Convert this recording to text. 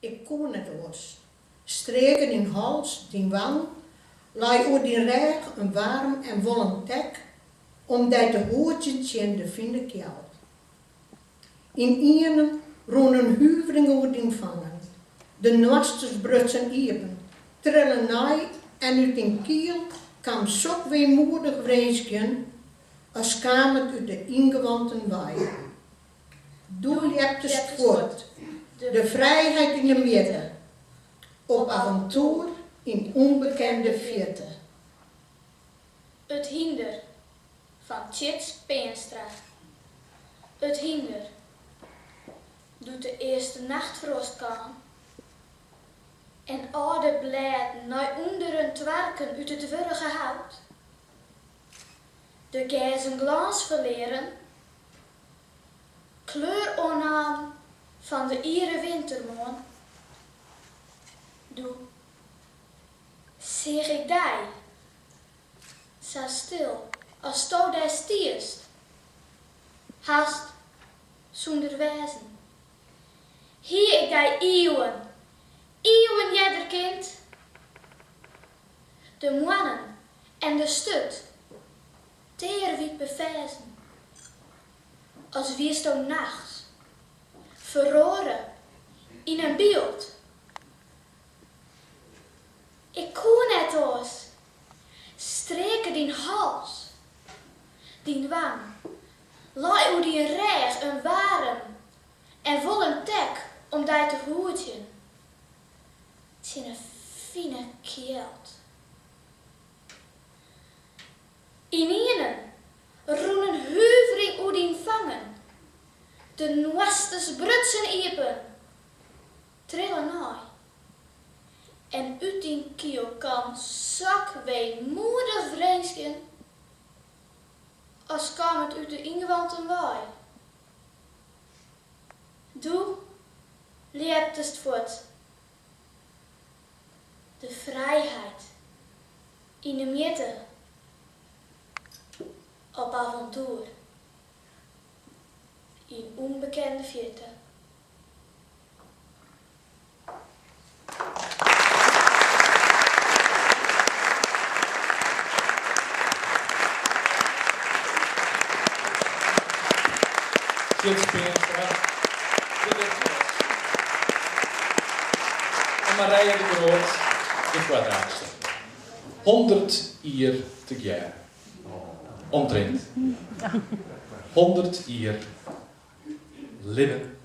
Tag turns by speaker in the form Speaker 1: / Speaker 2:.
Speaker 1: Ik kon het oors. Streken in hals, die wang, laai oer die reg een warm en wollen tek, omdat de hoortjes in de vinden kjeld. In ienen roen een huivering oer die vangen. De nosters brutsen iepen, trillen naai en uit in kiel kwam sok weemoedig vreesken, als kwam het uit de ingewanten waai. Doe hebt het voort, de vrijheid in de midden, op avontuur in onbekende verte.
Speaker 2: Het hinder van Tjits Peenstra. Het hinder doet de eerste nachtfrost kan en oude blad naar onderen twarken uit het wurige hout. De gijzen glans verleren, kleur onaan van de iere wintermoon. Doe, zeg ik dij, zo stil als sto daar stierst, haast zonder wezen. Hier ik dij eeuwen, eeuwen jedderkind. De mannen en de stut, teer wie bevezen. Als wierst o nachts, verroren in een beeld. Ik kon net oos, streken die hals, die wang, laai u die reg een warm en wollen tek om daar te hoedjen. Het is een fine kjeld. In ienen roen een huivering u die vangen, de nuestes brutsen iepen, trillen naai. En uit die kiel kan zak weemoedig vreesken, als kwam het uit de ingewanten waai. Doe, lieptest voort. De vrijheid in de midden, op avontuur, in onbekende verte.
Speaker 3: Tjits Peenstra, de Witwas. En Marije de Groot, de kwaadaarste. 100 jaar te jaar. Omtrent. 100 jaar leven.